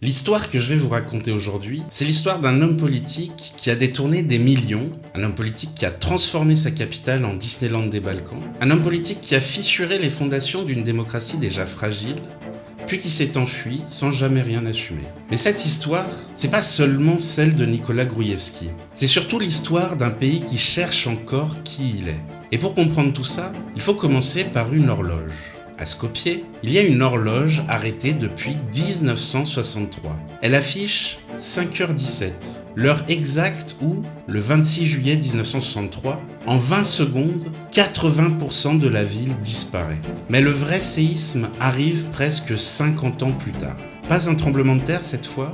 L'histoire que je vais vous raconter aujourd'hui, c'est l'histoire d'un homme politique qui a détourné des millions, un homme politique qui a transformé sa capitale en Disneyland des Balkans, un homme politique qui a fissuré les fondations d'une démocratie déjà fragile, puis qui s'est enfui sans jamais rien assumer. Mais cette histoire, c'est pas seulement celle de Nicolas Gruevski, c'est surtout l'histoire d'un pays qui cherche encore qui il est. Et pour comprendre tout ça, il faut commencer par une horloge. À Skopje, il y a une horloge arrêtée depuis 1963. Elle affiche 5h17, l'heure exacte où, le 26 juillet 1963, en 20 secondes, 80% de la ville disparaît. Mais le vrai séisme arrive presque 50 ans plus tard. Pas un tremblement de terre cette fois,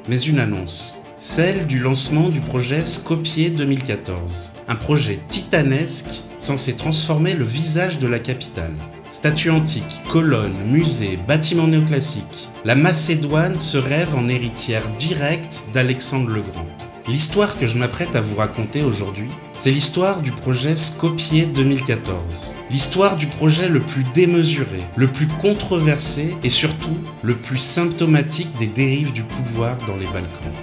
mais une annonce. Celle du lancement du projet Skopje 2014. Un projet titanesque censé transformer le visage de la capitale. Statues antiques, colonnes, musées, bâtiments néoclassiques. La Macédoine se rêve en héritière directe d'Alexandre le Grand. L'histoire que je m'apprête à vous raconter aujourd'hui, c'est l'histoire du projet Skopje 2014. L'histoire du projet le plus démesuré, le plus controversé et surtout le plus symptomatique des dérives du pouvoir dans les Balkans.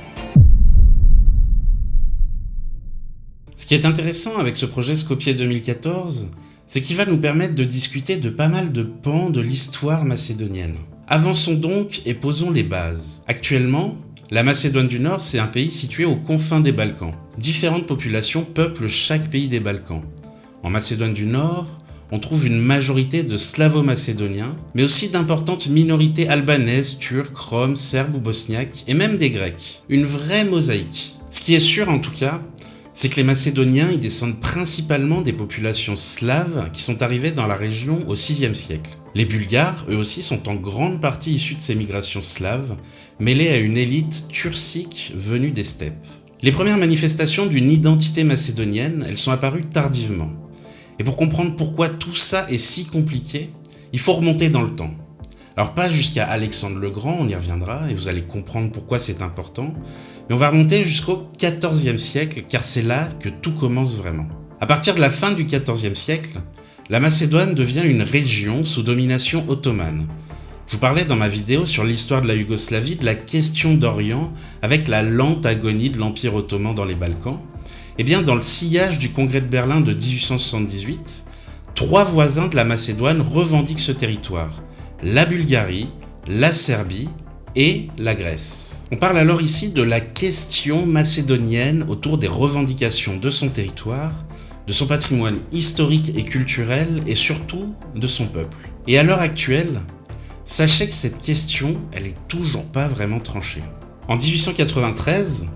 Ce qui est intéressant avec ce projet Skopje 2014, c'est qu'il va nous permettre de discuter de pas mal de pans de l'histoire macédonienne. Avançons donc et posons les bases. Actuellement, la Macédoine du Nord, c'est un pays situé aux confins des Balkans. Différentes populations peuplent chaque pays des Balkans. En Macédoine du Nord, on trouve une majorité de slavo-macédoniens, mais aussi d'importantes minorités albanaises, turques, roms, serbes ou bosniaques, et même des grecs. Une vraie mosaïque. Ce qui est sûr en tout cas, c'est que les Macédoniens y descendent principalement des populations slaves qui sont arrivées dans la région au VIe siècle. Les Bulgares, eux aussi, sont en grande partie issus de ces migrations slaves, mêlées à une élite turcique venue des steppes. Les premières manifestations d'une identité macédonienne, elles sont apparues tardivement. Et pour comprendre pourquoi tout ça est si compliqué, il faut remonter dans le temps. Alors pas jusqu'à Alexandre le Grand, on y reviendra, et vous allez comprendre pourquoi c'est important, mais on va remonter jusqu'au XIVe siècle, car c'est là que tout commence vraiment. À partir de la fin du XIVe siècle, la Macédoine devient une région sous domination ottomane. Je vous parlais dans ma vidéo sur l'histoire de la Yougoslavie de la question d'Orient avec la lente agonie de l'Empire ottoman dans les Balkans. Et bien dans le sillage du Congrès de Berlin de 1878, 3 voisins de la Macédoine revendiquent ce territoire. La Bulgarie, la Serbie et la Grèce. On parle alors ici de la question macédonienne autour des revendications de son territoire, de son patrimoine historique et culturel et surtout de son peuple. Et à l'heure actuelle, sachez que cette question, elle est toujours pas vraiment tranchée. En 1893,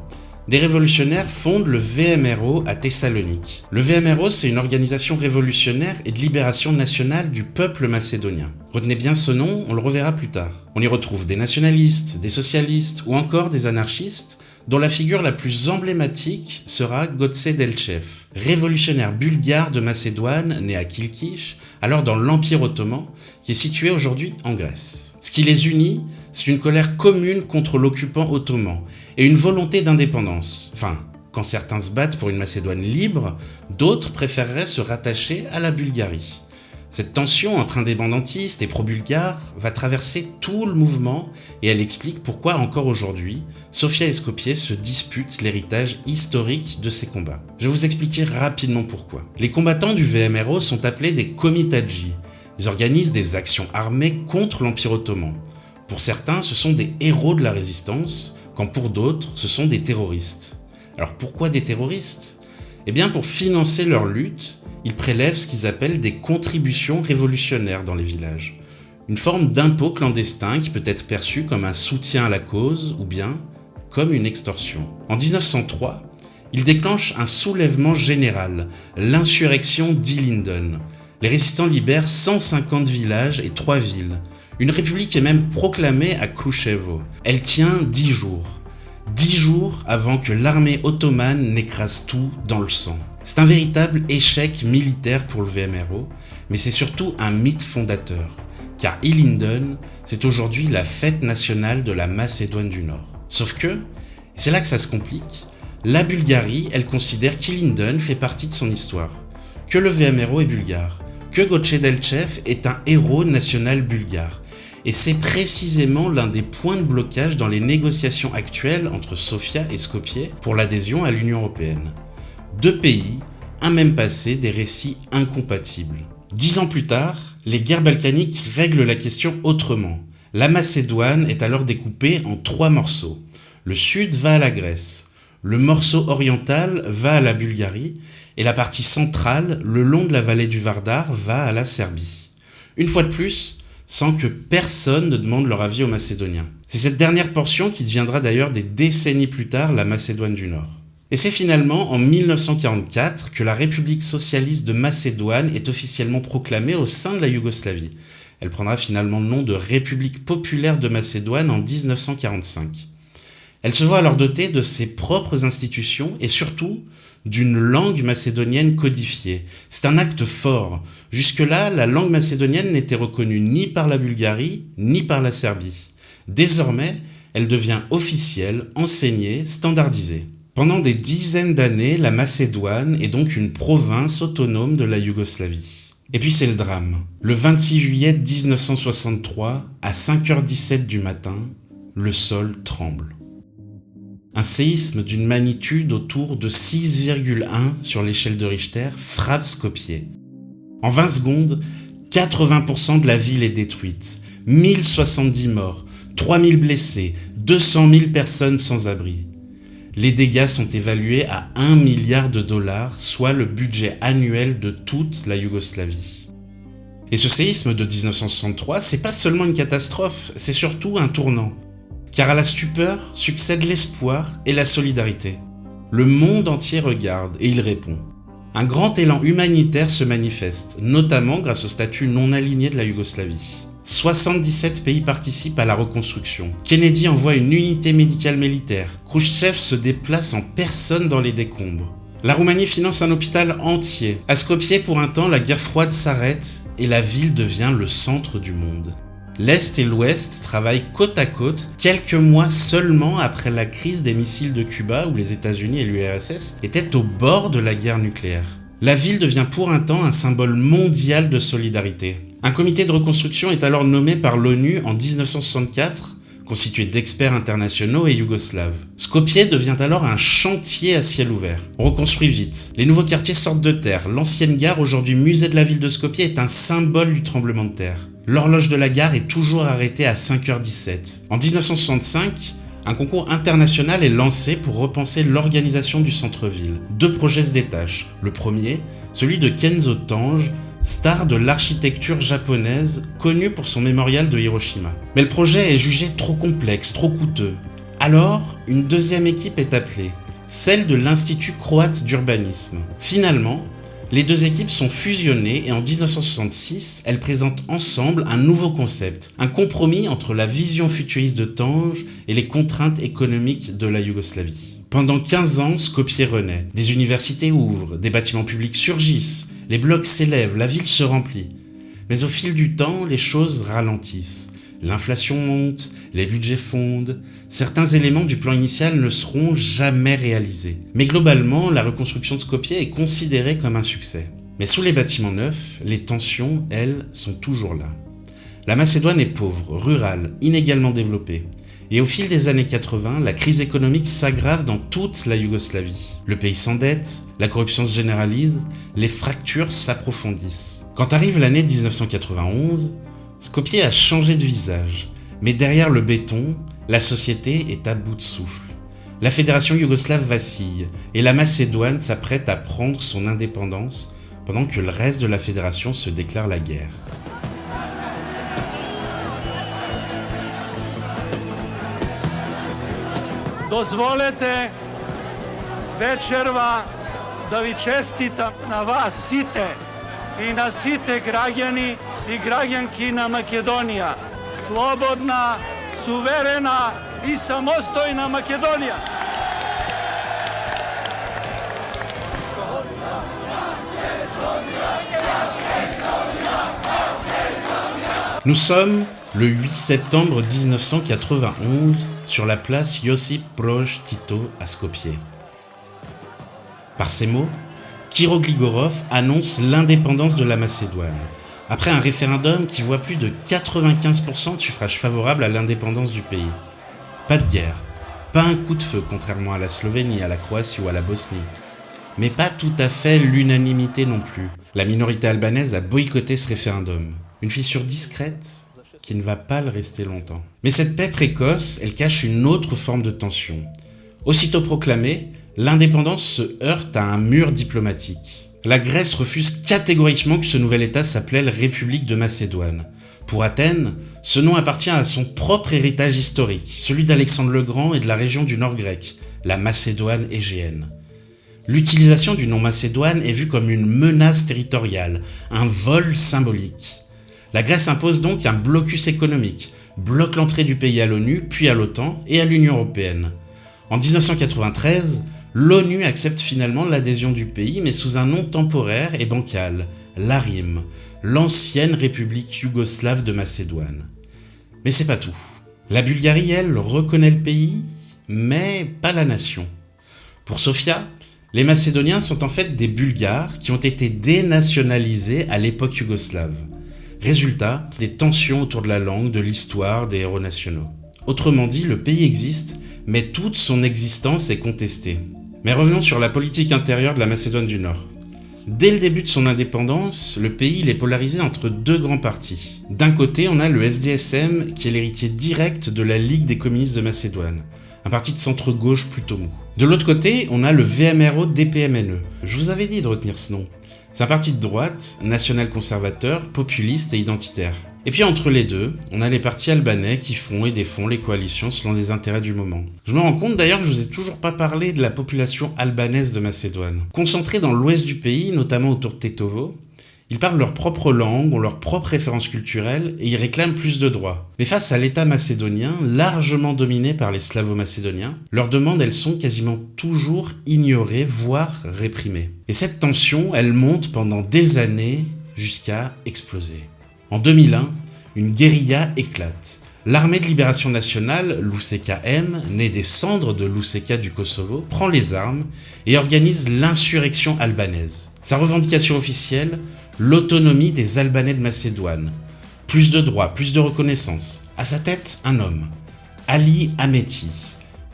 des révolutionnaires fondent le VMRO à Thessalonique. Le VMRO, c'est une organisation révolutionnaire et de libération nationale du peuple macédonien. Retenez bien ce nom, on le reverra plus tard. On y retrouve des nationalistes, des socialistes ou encore des anarchistes, dont la figure la plus emblématique sera Goce Delchev, révolutionnaire bulgare de Macédoine, né à Kilkis, alors dans l'Empire ottoman, qui est situé aujourd'hui en Grèce. Ce qui les unit, c'est une colère commune contre l'occupant ottoman et une volonté d'indépendance. Enfin, quand certains se battent pour une Macédoine libre, d'autres préféreraient se rattacher à la Bulgarie. Cette tension entre indépendantistes et pro-bulgares va traverser tout le mouvement et elle explique pourquoi encore aujourd'hui, Sofia et Skopje se disputent l'héritage historique de ces combats. Je vais vous expliquer rapidement pourquoi. Les combattants du VMRO sont appelés des Komitadji. Ils organisent des actions armées contre l'Empire ottoman. Pour certains, ce sont des héros de la résistance, quand pour d'autres, ce sont des terroristes. Alors pourquoi des terroristes ? Eh bien pour financer leur lutte, ils prélèvent ce qu'ils appellent des contributions révolutionnaires dans les villages. Une forme d'impôt clandestin qui peut être perçue comme un soutien à la cause ou bien comme une extorsion. En 1903, ils déclenchent un soulèvement général, l'insurrection d'Ilinden. Les résistants libèrent 150 villages et 3 villes. Une république est même proclamée à Kruševo. Elle tient 10 jours. 10 jours avant que l'armée ottomane n'écrase tout dans le sang. C'est un véritable échec militaire pour le VMRO, mais c'est surtout un mythe fondateur, car Ilinden, c'est aujourd'hui la fête nationale de la Macédoine du Nord. Sauf que, et c'est là que ça se complique, la Bulgarie, elle considère qu'Ilinden fait partie de son histoire, que le VMRO est bulgare, que Goce Delchev est un héros national bulgare, et c'est précisément l'un des points de blocage dans les négociations actuelles entre Sofia et Skopje pour l'adhésion à l'Union européenne. Deux pays, un même passé, des récits incompatibles. 10 ans plus tard, les guerres balkaniques règlent la question autrement. La Macédoine est alors découpée en 3 morceaux. Le sud va à la Grèce, le morceau oriental va à la Bulgarie, et la partie centrale, le long de la vallée du Vardar, va à la Serbie. Une fois de plus, sans que personne ne demande leur avis aux Macédoniens. C'est cette dernière portion qui deviendra d'ailleurs des décennies plus tard la Macédoine du Nord. Et c'est finalement en 1944 que la République socialiste de Macédoine est officiellement proclamée au sein de la Yougoslavie. Elle prendra finalement le nom de République populaire de Macédoine en 1945. Elle se voit alors dotée de ses propres institutions et surtout d'une langue macédonienne codifiée. C'est un acte fort. Jusque-là, la langue macédonienne n'était reconnue ni par la Bulgarie, ni par la Serbie. Désormais, elle devient officielle, enseignée, standardisée. Pendant des dizaines d'années, la Macédoine est donc une province autonome de la Yougoslavie. Et puis c'est le drame. Le 26 juillet 1963, à 5h17 du matin, le sol tremble. Un séisme d'une magnitude autour de 6,1 sur l'échelle de Richter frappe Skopje. En 20 secondes, 80% de la ville est détruite, 1070 morts, 3000 blessés, 200 000 personnes sans abri. Les dégâts sont évalués à 1 milliard de dollars, soit le budget annuel de toute la Yougoslavie. Et ce séisme de 1963, c'est pas seulement une catastrophe, c'est surtout un tournant. Car à la stupeur succèdent l'espoir et la solidarité. Le monde entier regarde et il répond. Un grand élan humanitaire se manifeste, notamment grâce au statut non aligné de la Yougoslavie. 77 pays participent à la reconstruction. Kennedy envoie une unité médicale militaire. Khrouchtchev se déplace en personne dans les décombres. La Roumanie finance un hôpital entier. À Skopje, pour un temps, la guerre froide s'arrête et la ville devient le centre du monde. L'Est et l'Ouest travaillent côte à côte, quelques mois seulement après la crise des missiles de Cuba où les États-Unis et l'URSS étaient au bord de la guerre nucléaire. La ville devient pour un temps un symbole mondial de solidarité. Un comité de reconstruction est alors nommé par l'ONU en 1964, constitué d'experts internationaux et yougoslaves. Skopje devient alors un chantier à ciel ouvert. On reconstruit vite. Les nouveaux quartiers sortent de terre. L'ancienne gare, aujourd'hui musée de la ville de Skopje, est un symbole du tremblement de terre. L'horloge de la gare est toujours arrêtée à 5h17. En 1965, un concours international est lancé pour repenser l'organisation du centre-ville. 2 projets se détachent. Le premier, celui de Kenzo Tange, star de l'architecture japonaise, connu pour son mémorial de Hiroshima. Mais le projet est jugé trop complexe, trop coûteux. Alors, une deuxième équipe est appelée, celle de l'Institut croate d'urbanisme. Finalement, les 2 équipes sont fusionnées et en 1966, elles présentent ensemble un nouveau concept, un compromis entre la vision futuriste de Tange et les contraintes économiques de la Yougoslavie. Pendant 15 ans, Skopje renaît. Des universités ouvrent, des bâtiments publics surgissent, les blocs s'élèvent, la ville se remplit. Mais au fil du temps, les choses ralentissent. L'inflation monte, les budgets fondent, certains éléments du plan initial ne seront jamais réalisés. Mais globalement, la reconstruction de Skopje est considérée comme un succès. Mais sous les bâtiments neufs, les tensions, elles, sont toujours là. La Macédoine est pauvre, rurale, inégalement développée. Et au fil des années 80, la crise économique s'aggrave dans toute la Yougoslavie. Le pays s'endette, la corruption se généralise, les fractures s'approfondissent. Quand arrive l'année 1991, Skopje a changé de visage, mais derrière le béton, la société est à bout de souffle. La fédération yougoslave vacille et la Macédoine s'apprête à prendre son indépendance pendant que le reste de la fédération se déclare la guerre. Dozvolite večerva da vi čestitam na vas site i na site građani i građankina Makedonija. Slobodna, suverena i samostojna Makedonija. Nous sommes le 8 septembre 1991 sur la place Josip Broz Tito à Skopje. Par ces mots, Kiro Gligorov annonce l'indépendance de la Macédoine. après un référendum qui voit plus de 95% de suffrages favorables à l'indépendance du pays. Pas de guerre, pas un coup de feu contrairement à la Slovénie, à la Croatie ou à la Bosnie. Mais pas tout à fait l'unanimité non plus. La minorité albanaise a boycotté ce référendum. Une fissure discrète qui ne va pas le rester longtemps. Mais cette paix précoce, elle cache une autre forme de tension. Aussitôt proclamée, l'indépendance se heurte à un mur diplomatique. La Grèce refuse catégoriquement que ce nouvel État s'appelle République de Macédoine. Pour Athènes, ce nom appartient à son propre héritage historique, celui d'Alexandre le Grand et de la région du nord grec, la Macédoine égéenne. L'utilisation du nom Macédoine est vue comme une menace territoriale, un vol symbolique. La Grèce impose donc un blocus économique, bloque l'entrée du pays à l'ONU, puis à l'OTAN et à l'Union européenne. En 1993, l'ONU accepte finalement l'adhésion du pays, mais sous un nom temporaire et bancal, l'ARIM, l'ancienne République yougoslave de Macédoine. Mais c'est pas tout. La Bulgarie, elle, reconnaît le pays, mais pas la nation. Pour Sofia, les Macédoniens sont en fait des Bulgares qui ont été dénationalisés à l'époque yougoslave. Résultat, des tensions autour de la langue, de l'histoire, des héros nationaux. Autrement dit, le pays existe, mais toute son existence est contestée. Mais revenons sur la politique intérieure de la Macédoine du Nord. Dès le début de son indépendance, le pays est polarisé entre deux grands partis. D'un côté, on a le SDSM, qui est l'héritier direct de la Ligue des communistes de Macédoine, un parti de centre-gauche plutôt mou. De l'autre côté, on a le VMRO-DPMNE. Je vous avais dit de retenir ce nom. C'est un parti de droite, national-conservateur, populiste et identitaire. Et puis entre les deux, on a les partis albanais qui font et défont les coalitions selon les intérêts du moment. Je me rends compte d'ailleurs que je vous ai toujours pas parlé de la population albanaise de Macédoine. Concentrée dans l'ouest du pays, notamment autour de Tetovo, ils parlent leur propre langue, ont leurs propres références culturelles et ils réclament plus de droits. Mais face à l'État macédonien, largement dominé par les slavo-macédoniens, leurs demandes, elles sont quasiment toujours ignorées, voire réprimées. Et cette tension, elle monte pendant des années jusqu'à exploser. En 2001, une guérilla éclate. L'armée de libération nationale, l'UCKM, née des cendres de l'UCK du Kosovo, prend les armes et organise l'insurrection albanaise. Sa revendication officielle, l'autonomie des Albanais de Macédoine. Plus de droits, plus de reconnaissance. À sa tête, un homme, Ali Ahmeti.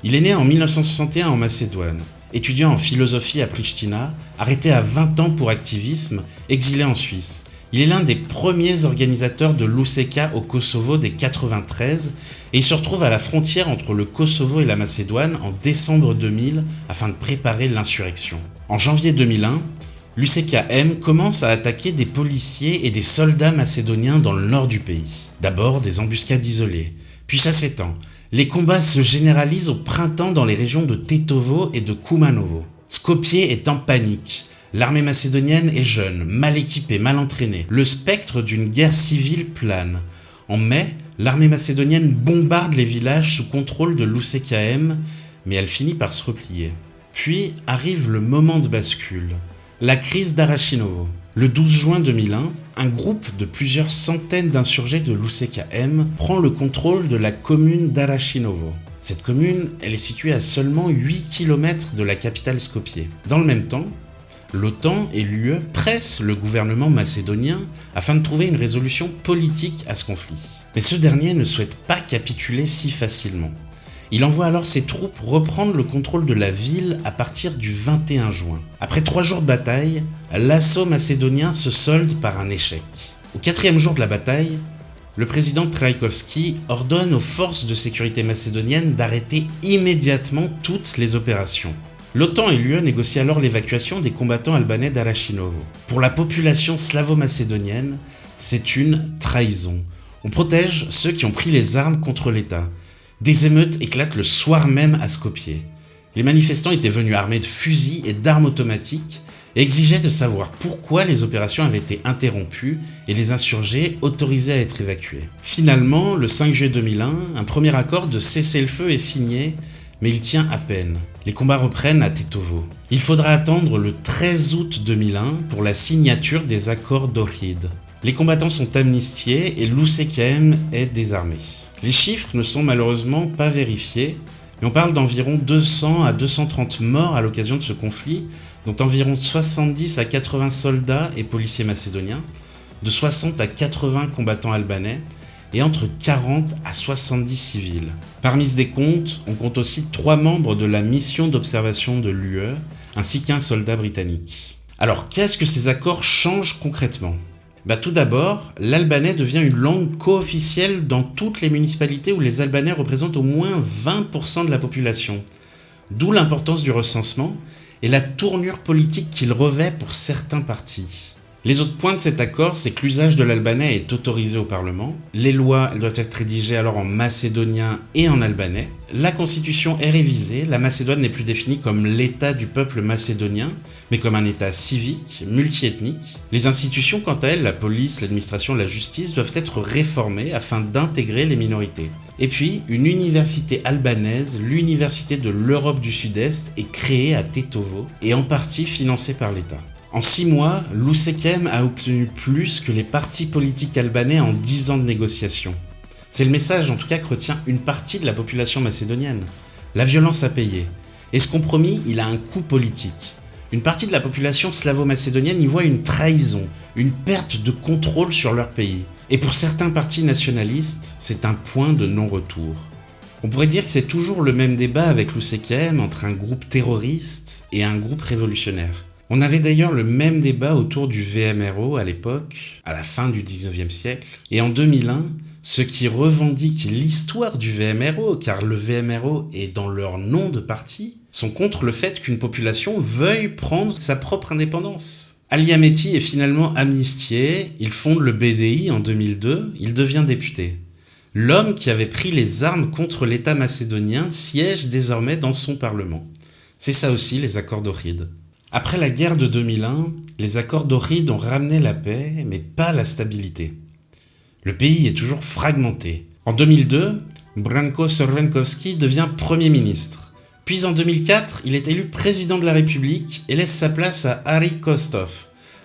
Il est né en 1961 en Macédoine. Étudiant en philosophie à Pristina, arrêté à 20 ans pour activisme, exilé en Suisse. Il est l'un des premiers organisateurs de l'UCK au Kosovo dès 1993 et il se retrouve à la frontière entre le Kosovo et la Macédoine en décembre 2000 afin de préparer l'insurrection. En janvier 2001, l'UCKM commence à attaquer des policiers et des soldats macédoniens dans le nord du pays. D'abord des embuscades isolées, puis ça s'étend. Les combats se généralisent au printemps dans les régions de Tetovo et de Kumanovo. Skopje est en panique. L'armée macédonienne est jeune, mal équipée, mal entraînée. Le spectre d'une guerre civile plane. En mai, l'armée macédonienne bombarde les villages sous contrôle de l'UCKM, mais elle finit par se replier. Puis arrive le moment de bascule. La crise d'Arașinovo. Le 12 juin 2001, un groupe de plusieurs centaines d'insurgés de l'UCKM prend le contrôle de la commune d'Arașinovo. Cette commune, elle est située à seulement 8 km de la capitale Skopje. Dans le même temps, l'OTAN et l'UE pressent le gouvernement macédonien afin de trouver une résolution politique à ce conflit. Mais ce dernier ne souhaite pas capituler si facilement. Il envoie alors ses troupes reprendre le contrôle de la ville à partir du 21 juin. Après 3 jours de bataille, l'assaut macédonien se solde par un échec. Au 4e jour de la bataille, le président Trajkovski ordonne aux forces de sécurité macédoniennes d'arrêter immédiatement toutes les opérations. L'OTAN et l'UE négocient alors l'évacuation des combattants albanais d'Arașinovo. Pour la population slavo-macédonienne, c'est une trahison. On protège ceux qui ont pris les armes contre l'État. Des émeutes éclatent le soir même à Skopje. Les manifestants étaient venus armés de fusils et d'armes automatiques et exigeaient de savoir pourquoi les opérations avaient été interrompues et les insurgés autorisés à être évacués. Finalement, le 5 juillet 2001, un premier accord de cessez-le-feu est signé, mais il tient à peine. Les combats reprennent à Tetovo. Il faudra attendre le 13 août 2001 pour la signature des accords d'Ohrid. Les combattants sont amnistiés et l'UCKM est désarmé. Les chiffres ne sont malheureusement pas vérifiés, mais on parle d'environ 200 à 230 morts à l'occasion de ce conflit, dont environ 70 à 80 soldats et policiers macédoniens, de 60 à 80 combattants albanais et entre 40 à 70 civils. Parmi ce décompte, on compte aussi 3 membres de la mission d'observation de l'UE, ainsi qu'un soldat britannique. Alors, qu'est-ce que ces accords changent concrètement ? Tout d'abord, l'albanais devient une langue co-officielle dans toutes les municipalités où les Albanais représentent au moins 20% de la population. D'où l'importance du recensement et la tournure politique qu'il revêt pour certains partis. Les autres points de cet accord, c'est que l'usage de l'albanais est autorisé au Parlement. Les lois, elles doivent être rédigées alors en macédonien et en albanais. La constitution est révisée. La Macédoine n'est plus définie comme l'État du peuple macédonien, mais comme un État civique, multiethnique. Les institutions, quant à elles, la police, l'administration, la justice, doivent être réformées afin d'intégrer les minorités. Et puis, une université albanaise, l'Université de l'Europe du Sud-Est, est créée à Tetovo et en partie financée par l'État. En 6 mois, l'USEKEM a obtenu plus que les partis politiques albanais en 10 ans de négociations. C'est le message en tout cas que retient une partie de la population macédonienne. La violence a payé. Et ce compromis, il a un coût politique. Une partie de la population slavo-macédonienne y voit une trahison, une perte de contrôle sur leur pays. Et pour certains partis nationalistes, c'est un point de non-retour. On pourrait dire que c'est toujours le même débat avec l'USEKEM entre un groupe terroriste et un groupe révolutionnaire. On avait d'ailleurs le même débat autour du VMRO à l'époque, à la fin du 19e siècle. Et en 2001, ceux qui revendiquent l'histoire du VMRO, car le VMRO est dans leur nom de parti, sont contre le fait qu'une population veuille prendre sa propre indépendance. Ali Ahmeti est finalement amnistié, il fonde le BDI en 2002, il devient député. L'homme qui avait pris les armes contre l'État macédonien siège désormais dans son parlement. C'est ça aussi les accords d'Ohrid. Après la guerre de 2001, les accords d'Ohrid ont ramené la paix, mais pas la stabilité. Le pays est toujours fragmenté. En 2002, Branko Crvenkovski devient Premier ministre. Puis en 2004, il est élu président de la République et laisse sa place à Ari Kostov,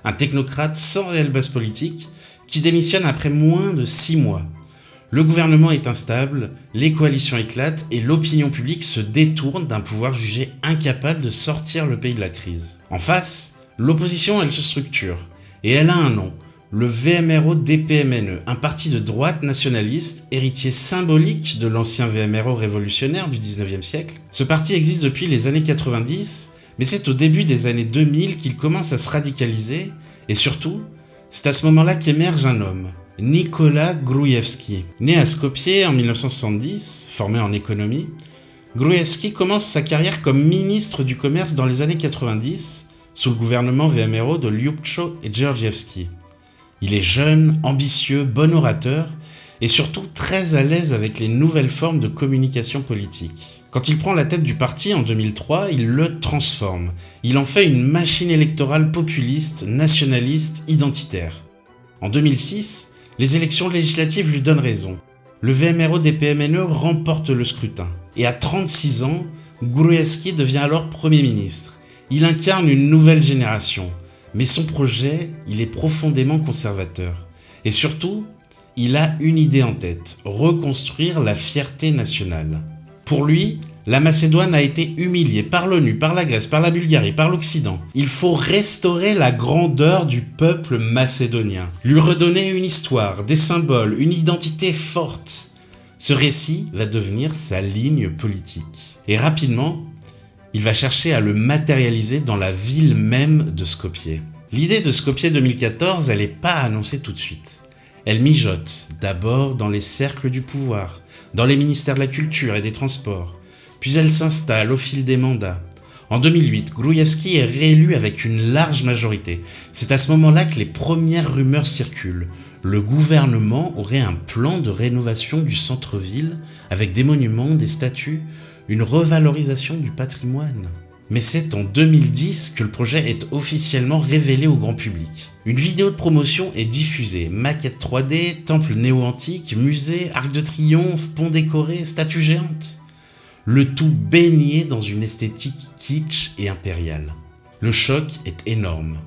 un technocrate sans réelle base politique, qui démissionne après moins de 6 mois. Le gouvernement est instable, les coalitions éclatent et l'opinion publique se détourne d'un pouvoir jugé incapable de sortir le pays de la crise. En face, l'opposition, elle se structure. Et elle a un nom, le VMRO-DPMNE, un parti de droite nationaliste, héritier symbolique de l'ancien VMRO révolutionnaire du 19e siècle. Ce parti existe depuis les années 90, mais c'est au début des années 2000 qu'il commence à se radicaliser, et surtout, c'est à ce moment-là qu'émerge un homme, Nikola Gruevski. Né à Skopje en 1970, formé en économie, Gruevski commence sa carrière comme ministre du commerce dans les années 90, sous le gouvernement VMRO de Ljupčo et Georgievski. Il est jeune, ambitieux, bon orateur, et surtout très à l'aise avec les nouvelles formes de communication politique. Quand il prend la tête du parti en 2003, il le transforme. Il en fait une machine électorale populiste, nationaliste, identitaire. En 2006, les élections législatives lui donnent raison. Le VMRO-DPMNE remporte le scrutin. Et à 36 ans, Gruevski devient alors Premier ministre. Il incarne une nouvelle génération. Mais son projet, il est profondément conservateur. Et surtout, il a une idée en tête, reconstruire la fierté nationale. Pour lui, la Macédoine a été humiliée par l'ONU, par la Grèce, par la Bulgarie, par l'Occident. Il faut restaurer la grandeur du peuple macédonien, lui redonner une histoire, des symboles, une identité forte. Ce récit va devenir sa ligne politique. Et rapidement, il va chercher à le matérialiser dans la ville même de Skopje. L'idée de Skopje 2014, elle n'est pas annoncée tout de suite. Elle mijote, d'abord dans les cercles du pouvoir, dans les ministères de la Culture et des Transports. Puis elle s'installe au fil des mandats. En 2008, Gruevski est réélu avec une large majorité. C'est à ce moment-là que les premières rumeurs circulent. Le gouvernement aurait un plan de rénovation du centre-ville avec des monuments, des statues, une revalorisation du patrimoine. Mais c'est en 2010 que le projet est officiellement révélé au grand public. Une vidéo de promotion est diffusée, maquette 3D, temple néo-antique, musée, arc de triomphe, pont décoré, statues géantes. Le tout baigné dans une esthétique kitsch et impériale. Le choc est énorme.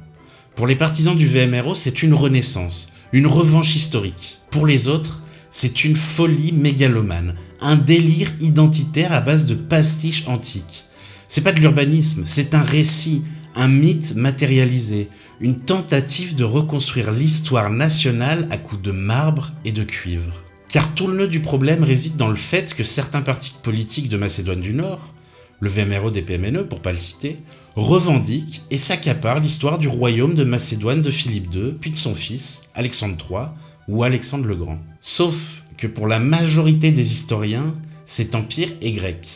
Pour les partisans du VMRO, c'est une renaissance, une revanche historique. Pour les autres, c'est une folie mégalomane, un délire identitaire à base de pastiches antiques. C'est pas de l'urbanisme, c'est un récit, un mythe matérialisé, une tentative de reconstruire l'histoire nationale à coups de marbre et de cuivre. Car tout le nœud du problème réside dans le fait que certains partis politiques de Macédoine du Nord, le VMRO-DPMNE pour pas le citer, revendiquent et s'accaparent l'histoire du royaume de Macédoine de Philippe II, puis de son fils, Alexandre III ou Alexandre le Grand. Sauf que pour la majorité des historiens, cet empire est grec.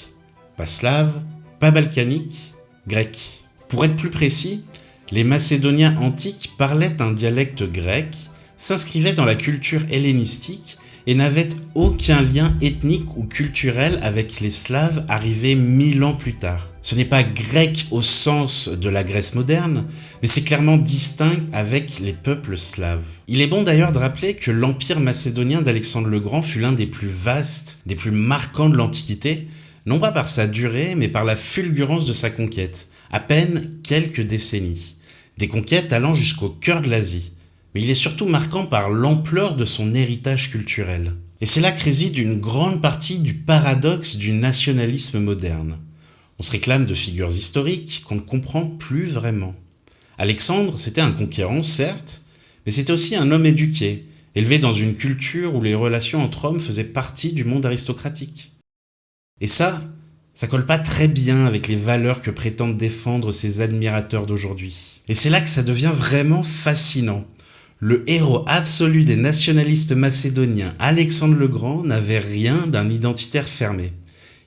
Pas slave, pas balkanique, grec. Pour être plus précis, les Macédoniens antiques parlaient un dialecte grec, s'inscrivaient dans la culture hellénistique et n'avaient aucun lien ethnique ou culturel avec les Slaves arrivés 1000 ans plus tard. Ce n'est pas grec au sens de la Grèce moderne, mais c'est clairement distinct avec les peuples slaves. Il est bon d'ailleurs de rappeler que l'empire macédonien d'Alexandre le Grand fut l'un des plus vastes, des plus marquants de l'Antiquité, non pas par sa durée, mais par la fulgurance de sa conquête, à peine quelques décennies. Des conquêtes allant jusqu'au cœur de l'Asie. Mais il est surtout marquant par l'ampleur de son héritage culturel. Et c'est là que réside une grande partie du paradoxe du nationalisme moderne. On se réclame de figures historiques qu'on ne comprend plus vraiment. Alexandre, c'était un conquérant, certes, mais c'était aussi un homme éduqué, élevé dans une culture où les relations entre hommes faisaient partie du monde aristocratique. Et ça colle pas très bien avec les valeurs que prétendent défendre ses admirateurs d'aujourd'hui. Et c'est là que ça devient vraiment fascinant. Le héros absolu des nationalistes macédoniens, Alexandre le Grand, n'avait rien d'un identitaire fermé.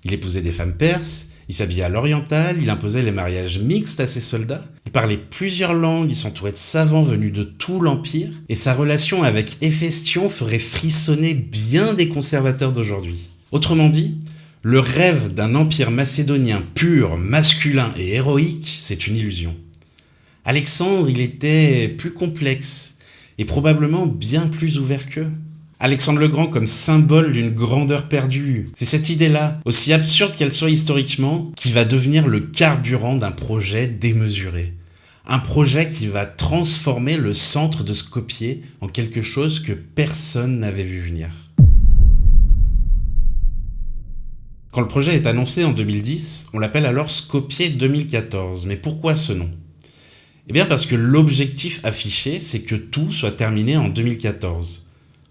Il épousait des femmes perses, il s'habillait à l'oriental, il imposait les mariages mixtes à ses soldats, il parlait plusieurs langues, il s'entourait de savants venus de tout l'Empire, et sa relation avec Héphaestion ferait frissonner bien des conservateurs d'aujourd'hui. Autrement dit, le rêve d'un empire macédonien pur, masculin et héroïque, c'est une illusion. Alexandre, il était plus complexe, et probablement bien plus ouvert qu'eux. Alexandre le Grand comme symbole d'une grandeur perdue. C'est cette idée-là, aussi absurde qu'elle soit historiquement, qui va devenir le carburant d'un projet démesuré. Un projet qui va transformer le centre de Skopje en quelque chose que personne n'avait vu venir. Quand le projet est annoncé en 2010, on l'appelle alors Skopje 2014. Mais pourquoi ce nom ? Eh bien parce que l'objectif affiché, c'est que tout soit terminé en 2014.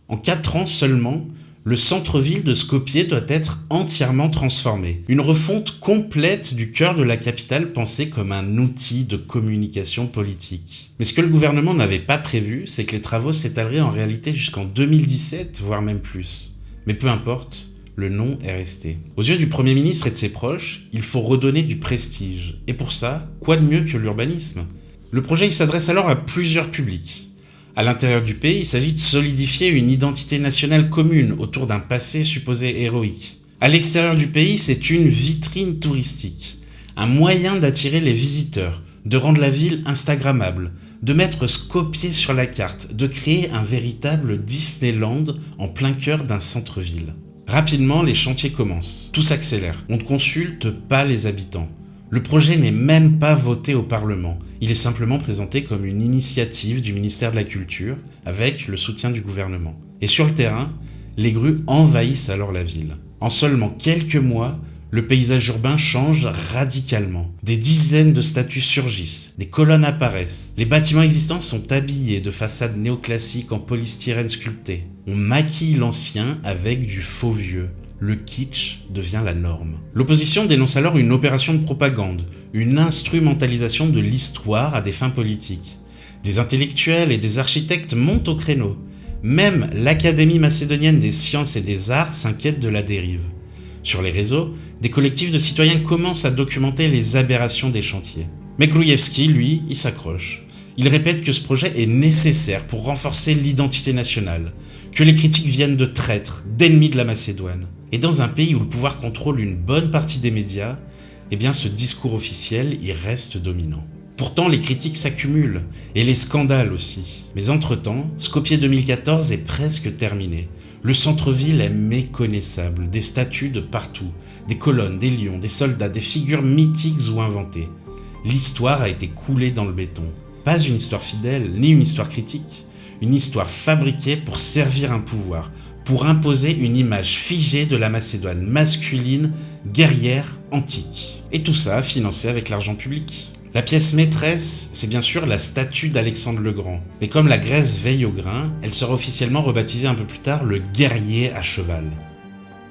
En 4 ans seulement, le centre-ville de Skopje doit être entièrement transformé. Une refonte complète du cœur de la capitale pensée comme un outil de communication politique. Mais ce que le gouvernement n'avait pas prévu, c'est que les travaux s'étaleraient en réalité jusqu'en 2017, voire même plus. Mais peu importe, le nom est resté. Aux yeux du Premier ministre et de ses proches, il faut redonner du prestige. Et pour ça, quoi de mieux que l'urbanisme ? Le projet il s'adresse alors à plusieurs publics. À l'intérieur du pays, il s'agit de solidifier une identité nationale commune autour d'un passé supposé héroïque. À l'extérieur du pays, c'est une vitrine touristique, un moyen d'attirer les visiteurs, de rendre la ville instagrammable, de mettre Skopje sur la carte, de créer un véritable Disneyland en plein cœur d'un centre-ville. Rapidement, les chantiers commencent. Tout s'accélère. On ne consulte pas les habitants. Le projet n'est même pas voté au Parlement. Il est simplement présenté comme une initiative du ministère de la Culture, avec le soutien du gouvernement. Et sur le terrain, les grues envahissent alors la ville. En seulement quelques mois, le paysage urbain change radicalement. Des dizaines de statues surgissent, des colonnes apparaissent. Les bâtiments existants sont habillés de façades néoclassiques en polystyrène sculpté. On maquille l'ancien avec du faux vieux. Le kitsch devient la norme. L'opposition dénonce alors une opération de propagande, une instrumentalisation de l'histoire à des fins politiques. Des intellectuels et des architectes montent au créneau. Même l'Académie macédonienne des sciences et des arts s'inquiète de la dérive. Sur les réseaux, des collectifs de citoyens commencent à documenter les aberrations des chantiers. Mais Gruevski, lui, il s'accroche. Il répète que ce projet est nécessaire pour renforcer l'identité nationale, que les critiques viennent de traîtres, d'ennemis de la Macédoine. Et dans un pays où le pouvoir contrôle une bonne partie des médias, eh bien ce discours officiel, il reste dominant. Pourtant, les critiques s'accumulent, et les scandales aussi. Mais entre-temps, Skopje 2014 est presque terminé. Le centre-ville est méconnaissable, des statues de partout, des colonnes, des lions, des soldats, des figures mythiques ou inventées. L'histoire a été coulée dans le béton. Pas une histoire fidèle, ni une histoire critique. Une histoire fabriquée pour servir un pouvoir, pour imposer une image figée de la Macédoine masculine, guerrière, antique. Et tout ça financé avec l'argent public. La pièce maîtresse, c'est bien sûr la statue d'Alexandre le Grand. Mais comme la Grèce veille au grain, elle sera officiellement rebaptisée un peu plus tard le guerrier à cheval.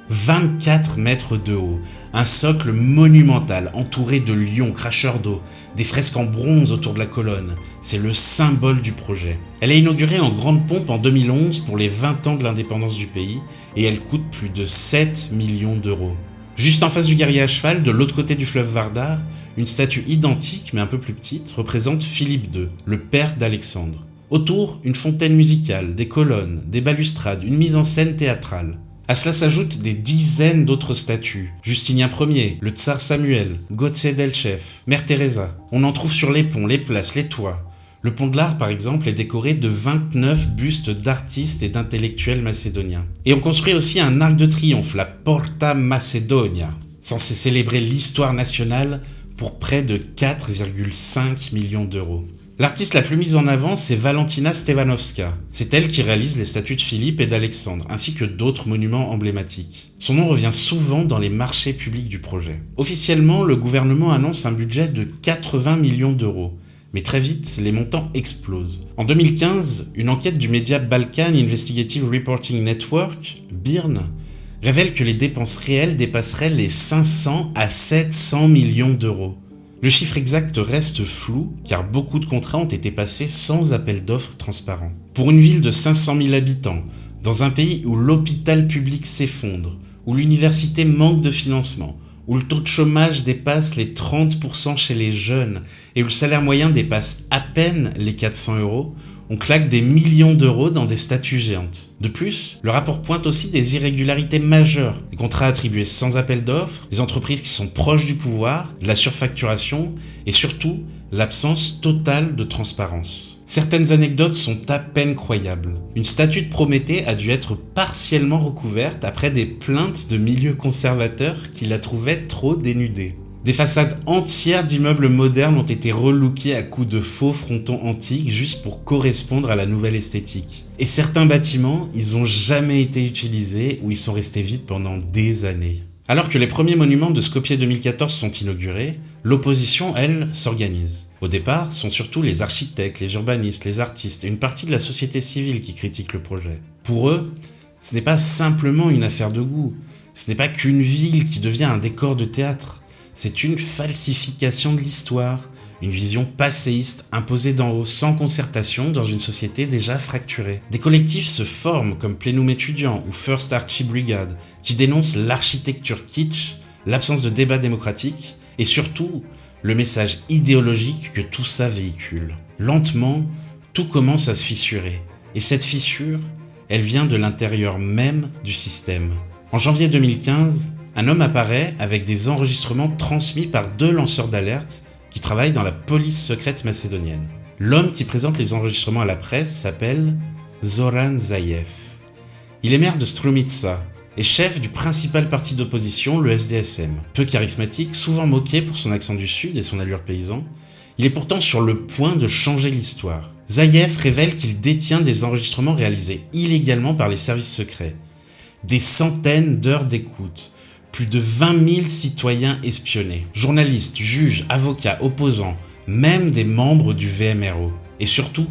24 mètres de haut, un socle monumental entouré de lions cracheurs d'eau, des fresques en bronze autour de la colonne. C'est le symbole du projet. Elle est inaugurée en grande pompe en 2011 pour les 20 ans de l'indépendance du pays et elle coûte plus de 7 millions d'euros. Juste en face du guerrier à cheval, de l'autre côté du fleuve Vardar, une statue identique mais un peu plus petite représente Philippe II, le père d'Alexandre. Autour, une fontaine musicale, des colonnes, des balustrades, une mise en scène théâtrale. À cela s'ajoutent des dizaines d'autres statues. Justinien Ier, le tsar Samuel, Gotse Delchev, Mère Teresa. On en trouve sur les ponts, les places, les toits. Le pont de l'Art, par exemple, est décoré de 29 bustes d'artistes et d'intellectuels macédoniens. Et on construit aussi un arc de triomphe, la Porta Macedonia, censé célébrer l'histoire nationale pour près de 4,5 millions d'euros. L'artiste la plus mise en avant, c'est Valentina Stevanovska. C'est elle qui réalise les statues de Philippe et d'Alexandre, ainsi que d'autres monuments emblématiques. Son nom revient souvent dans les marchés publics du projet. Officiellement, le gouvernement annonce un budget de 80 millions d'euros. Mais très vite, les montants explosent. En 2015, une enquête du média Balkan Investigative Reporting Network, BIRN, révèle que les dépenses réelles dépasseraient les 500 à 700 millions d'euros. Le chiffre exact reste flou, car beaucoup de contrats ont été passés sans appel d'offres transparent. Pour une ville de 500 000 habitants, dans un pays où l'hôpital public s'effondre, où l'université manque de financement, où le taux de chômage dépasse les 30% chez les jeunes et où le salaire moyen dépasse à peine les 400 euros, on claque des millions d'euros dans des statues géantes. De plus, le rapport pointe aussi des irrégularités majeures, des contrats attribués sans appel d'offres, des entreprises qui sont proches du pouvoir, de la surfacturation et surtout l'absence totale de transparence. Certaines anecdotes sont à peine croyables. Une statue de Prométhée a dû être partiellement recouverte après des plaintes de milieux conservateurs qui la trouvaient trop dénudée. Des façades entières d'immeubles modernes ont été relookées à coups de faux frontons antiques juste pour correspondre à la nouvelle esthétique. Et certains bâtiments, ils ont jamais été utilisés ou ils sont restés vides pendant des années. Alors que les premiers monuments de Skopje 2014 sont inaugurés, l'opposition, elle, s'organise. Au départ, ce sont surtout les architectes, les urbanistes, les artistes et une partie de la société civile qui critiquent le projet. Pour eux, ce n'est pas simplement une affaire de goût, ce n'est pas qu'une ville qui devient un décor de théâtre. C'est une falsification de l'histoire, une vision passéiste imposée d'en haut sans concertation dans une société déjà fracturée. Des collectifs se forment comme Plénum étudiant ou First Archie Brigade qui dénoncent l'architecture kitsch, l'absence de débat démocratique et surtout le message idéologique que tout ça véhicule. Lentement, tout commence à se fissurer et cette fissure, elle vient de l'intérieur même du système. En janvier 2015, un homme apparaît avec des enregistrements transmis par 2 lanceurs d'alerte qui travaillent dans la police secrète macédonienne. L'homme qui présente les enregistrements à la presse s'appelle Zoran Zaev. Il est maire de Strumitsa et chef du principal parti d'opposition, le SDSM. Peu charismatique, souvent moqué pour son accent du sud et son allure paysan, il est pourtant sur le point de changer l'histoire. Zaev révèle qu'il détient des enregistrements réalisés illégalement par les services secrets. Des centaines d'heures d'écoute. Plus de 20 000 citoyens espionnés, journalistes, juges, avocats, opposants, même des membres du VMRO. Et surtout,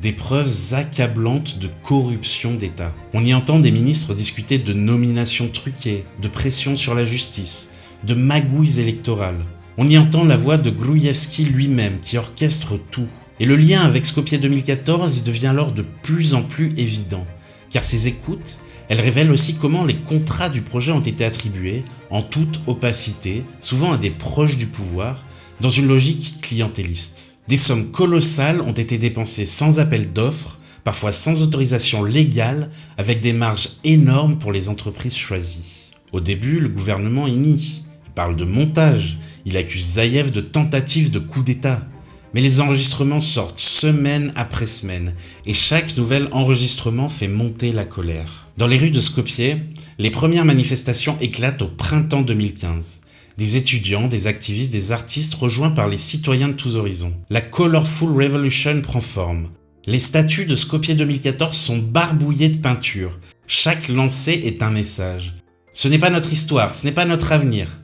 des preuves accablantes de corruption d'État. On y entend des ministres discuter de nominations truquées, de pression sur la justice, de magouilles électorales. On y entend la voix de Gruevski lui-même qui orchestre tout. Et le lien avec Skopje 2014 y devient alors de plus en plus évident, car ces écoutes, elle révèle aussi comment les contrats du projet ont été attribués, en toute opacité, souvent à des proches du pouvoir, dans une logique clientéliste. Des sommes colossales ont été dépensées sans appel d'offres, parfois sans autorisation légale, avec des marges énormes pour les entreprises choisies. Au début, le gouvernement y nie. Il parle de montage, il accuse Zaev de tentative de coup d'État. Mais les enregistrements sortent semaine après semaine, et chaque nouvel enregistrement fait monter la colère. Dans les rues de Skopje, les premières manifestations éclatent au printemps 2015. Des étudiants, des activistes, des artistes rejoints par les citoyens de tous horizons. La Colorful Revolution prend forme. Les statues de Skopje 2014 sont barbouillées de peinture. Chaque lancer est un message. Ce n'est pas notre histoire, ce n'est pas notre avenir.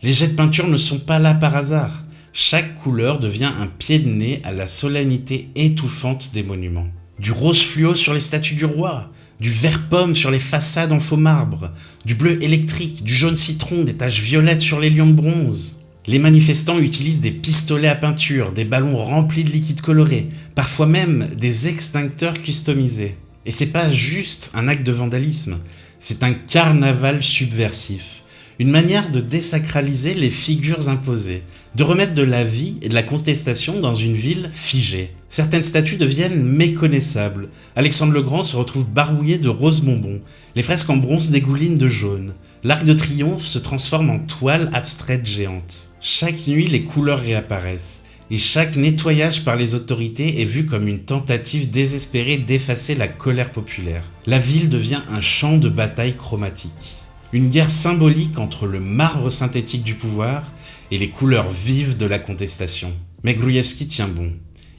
Les jets de peinture ne sont pas là par hasard. chaque couleur devient un pied de nez à la solennité étouffante des monuments. Du rose fluo sur les statues du roi, du vert pomme sur les façades en faux marbre, du bleu électrique, du jaune citron, des taches violettes sur les lions de bronze. Les manifestants utilisent des pistolets à peinture, des ballons remplis de liquide coloré, parfois même des extincteurs customisés. Et c'est pas juste un acte de vandalisme, c'est un carnaval subversif, une manière de désacraliser les figures imposées, de remettre de la vie et de la contestation dans une ville figée. Certaines statues deviennent méconnaissables. Alexandre le Grand se retrouve barbouillé de roses bonbons. Les fresques en bronze dégoulinent de jaune. L'Arc de Triomphe se transforme en toile abstraite géante. Chaque nuit, les couleurs réapparaissent. Et chaque nettoyage par les autorités est vu comme une tentative désespérée d'effacer la colère populaire. La ville devient un champ de bataille chromatique. Une guerre symbolique entre le marbre synthétique du pouvoir et les couleurs vives de la contestation. Mais Gruevski tient bon.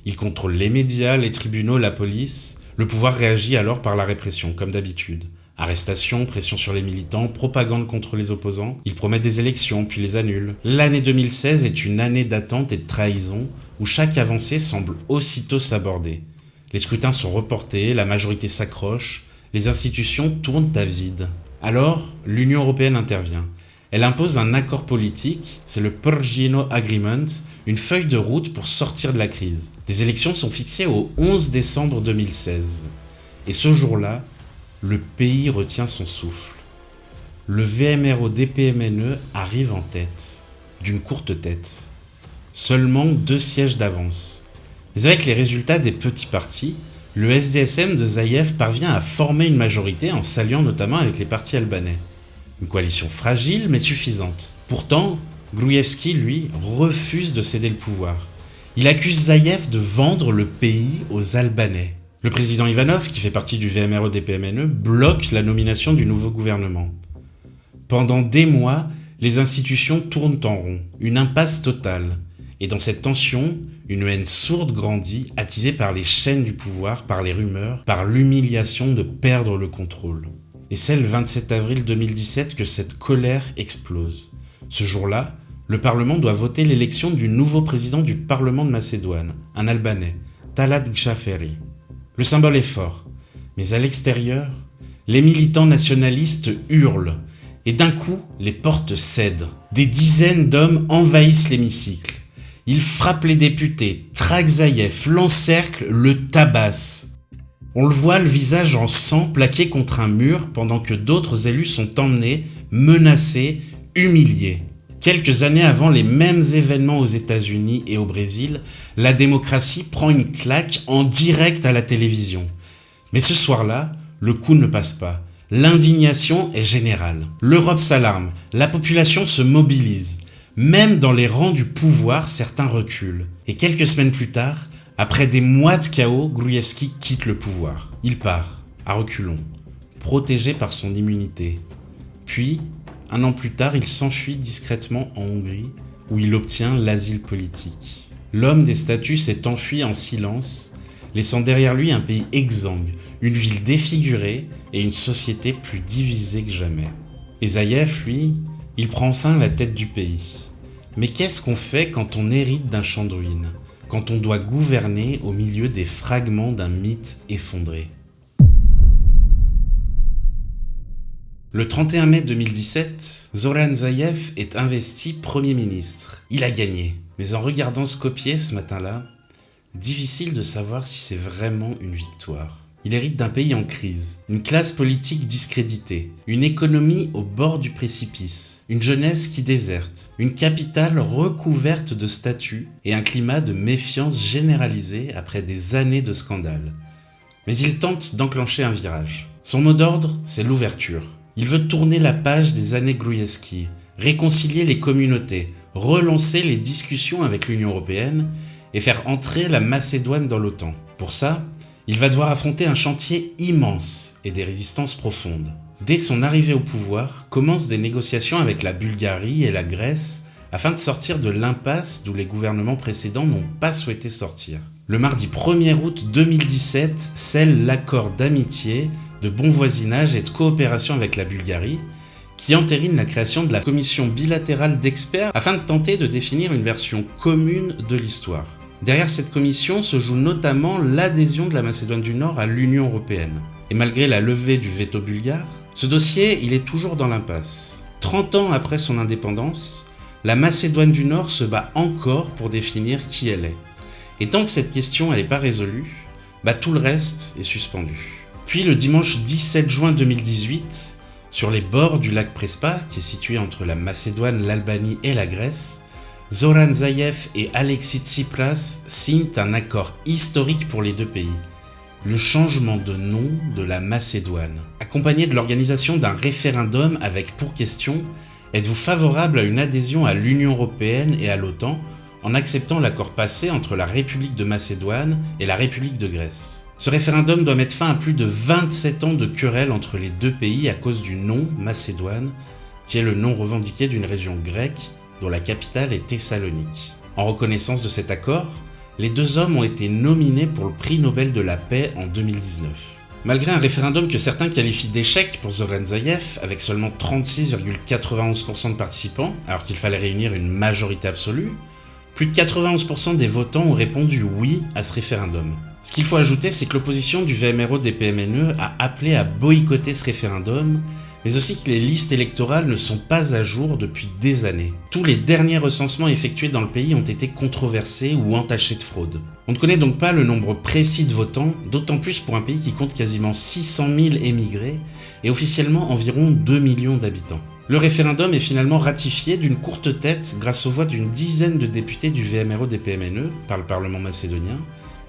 Il contrôle les médias, les tribunaux, la police. Le pouvoir réagit alors par la répression, comme d'habitude. Arrestations, pression sur les militants, propagande contre les opposants. Il promet des élections, puis les annule. L'année 2016 est une année d'attente et de trahison, où chaque avancée semble aussitôt s'aborder. Les scrutins sont reportés, la majorité s'accroche, les institutions tournent à vide. Alors, l'Union européenne intervient. Elle impose un accord politique, c'est le Perugino Agreement, une feuille de route pour sortir de la crise. Des élections sont fixées au 11 décembre 2016. Et ce jour-là, le pays retient son souffle. Le VMRO-DPMNE arrive en tête, d'une courte tête. Seulement 2 sièges d'avance. Mais avec les résultats des petits partis, le SDSM de Zaïev parvient à former une majorité en s'alliant notamment avec les partis albanais. Une coalition fragile mais suffisante. Pourtant, Gruevski, lui, refuse de céder le pouvoir. Il accuse Zaïev de vendre le pays aux Albanais. Le président Ivanov, qui fait partie du VMRO-DPMNE, bloque la nomination du nouveau gouvernement. Pendant des mois, les institutions tournent en rond, une impasse totale. Et dans cette tension, une haine sourde grandit, attisée par les chaînes du pouvoir, par les rumeurs, par l'humiliation de perdre le contrôle. Et c'est le 27 avril 2017 que cette colère explose. Ce jour-là, le Parlement doit voter l'élection du nouveau président du Parlement de Macédoine, un Albanais, Talat Gshaferi. Le symbole est fort, mais à l'extérieur, les militants nationalistes hurlent, et d'un coup, les portes cèdent. Des dizaines d'hommes envahissent l'hémicycle. Ils frappent les députés, traquent Zaïev, l'encerclent, le tabassent. On le voit, le visage en sang plaqué contre un mur pendant que d'autres élus sont emmenés, menacés, humiliés. Quelques années avant les mêmes événements aux États-Unis et au Brésil, la démocratie prend une claque en direct à la télévision. Mais ce soir-là, le coup ne passe pas. L'indignation est générale. L'Europe s'alarme, la population se mobilise. Même dans les rangs du pouvoir, certains reculent. Et quelques semaines plus tard, après des mois de chaos, Gruevski quitte le pouvoir. Il part, à reculons, protégé par son immunité. Puis, 1 an plus tard, il s'enfuit discrètement en Hongrie, où il obtient l'asile politique. L'homme des statues s'est enfui en silence, laissant derrière lui un pays exsangue, une ville défigurée et une société plus divisée que jamais. Et Zaïev, lui, il prend enfin la tête du pays. Mais qu'est-ce qu'on fait quand on hérite d'un champ de ruines, quand on doit gouverner au milieu des fragments d'un mythe effondré? Le 31 mai 2017, Zoran Zaïev est investi Premier ministre. Il a gagné. Mais en regardant Skopje ce matin-là, difficile de savoir si c'est vraiment une victoire. Il hérite d'un pays en crise, une classe politique discréditée, une économie au bord du précipice, une jeunesse qui déserte, une capitale recouverte de statues et un climat de méfiance généralisé après des années de scandales. Mais il tente d'enclencher un virage. Son mot d'ordre, c'est l'ouverture. Il veut tourner la page des années Gruevski, réconcilier les communautés, relancer les discussions avec l'Union européenne et faire entrer la Macédoine dans l'OTAN. Pour ça, il va devoir affronter un chantier immense et des résistances profondes. Dès son arrivée au pouvoir, commencent des négociations avec la Bulgarie et la Grèce afin de sortir de l'impasse d'où les gouvernements précédents n'ont pas souhaité sortir. Le mardi 1er août 2017 scelle l'accord d'amitié, de bon voisinage et de coopération avec la Bulgarie, qui entérine la création de la commission bilatérale d'experts afin de tenter de définir une version commune de l'histoire. Derrière cette commission se joue notamment l'adhésion de la Macédoine du Nord à l'Union européenne. Et malgré la levée du veto bulgare, ce dossier il est toujours dans l'impasse. 30 ans après son indépendance, la Macédoine du Nord se bat encore pour définir qui elle est. Et tant que cette question n'est pas résolue, tout le reste est suspendu. Puis le dimanche 17 juin 2018, sur les bords du lac Prespa, qui est situé entre la Macédoine, l'Albanie et la Grèce, Zoran Zaev et Alexis Tsipras signent un accord historique pour les deux pays. Le changement de nom de la Macédoine, accompagné de l'organisation d'un référendum avec pour question « Êtes-vous favorable à une adhésion à l'Union européenne et à l'OTAN en acceptant l'accord passé entre la République de Macédoine et la République de Grèce ?» Ce référendum doit mettre fin à plus de 27 ans de querelle entre les deux pays à cause du nom Macédoine, qui est le nom revendiqué d'une région grecque dont la capitale est Thessalonique. En reconnaissance de cet accord, les deux hommes ont été nominés pour le prix Nobel de la paix en 2019. Malgré un référendum que certains qualifient d'échec pour Zoran Zaev, avec seulement 36,91% de participants, alors qu'il fallait réunir une majorité absolue, plus de 91% des votants ont répondu oui à ce référendum. Ce qu'il faut ajouter, c'est que l'opposition du VMRO-DPMNE a appelé à boycotter ce référendum, mais aussi que les listes électorales ne sont pas à jour depuis des années. Tous les derniers recensements effectués dans le pays ont été controversés ou entachés de fraude. On ne connaît donc pas le nombre précis de votants, d'autant plus pour un pays qui compte quasiment 600 000 émigrés et officiellement environ 2 millions d'habitants. Le référendum est finalement ratifié d'une courte tête grâce aux voix d'une dizaine de députés du VMRO-DPMNE par le Parlement macédonien,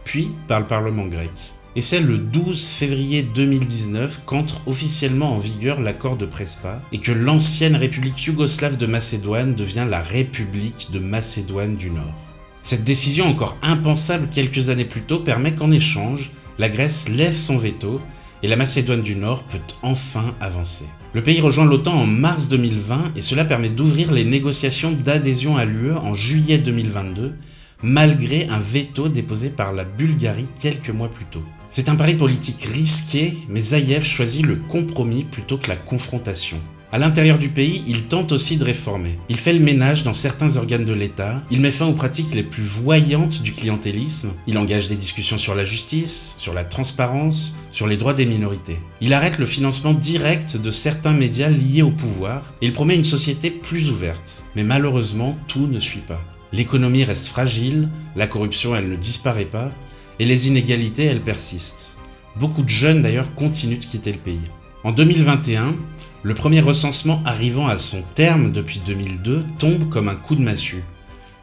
puis par le Parlement grec. Et c'est le 12 février 2019 qu'entre officiellement en vigueur l'accord de Prespa et que l'ancienne République yougoslave de Macédoine devient la République de Macédoine du Nord. Cette décision encore impensable quelques années plus tôt permet qu'en échange, la Grèce lève son veto et la Macédoine du Nord peut enfin avancer. Le pays rejoint l'OTAN en mars 2020 et cela permet d'ouvrir les négociations d'adhésion à l'UE en juillet 2022, malgré un veto déposé par la Bulgarie quelques mois plus tôt. C'est un pari politique risqué, mais Zaev choisit le compromis plutôt que la confrontation. À l'intérieur du pays, il tente aussi de réformer. Il fait le ménage dans certains organes de l'État, il met fin aux pratiques les plus voyantes du clientélisme, il engage des discussions sur la justice, sur la transparence, sur les droits des minorités. Il arrête le financement direct de certains médias liés au pouvoir, et il promet une société plus ouverte. Mais malheureusement, tout ne suit pas. L'économie reste fragile, la corruption elle ne disparaît pas, et les inégalités elles persistent. Beaucoup de jeunes d'ailleurs continuent de quitter le pays. En 2021, le premier recensement arrivant à son terme depuis 2002 tombe comme un coup de massue.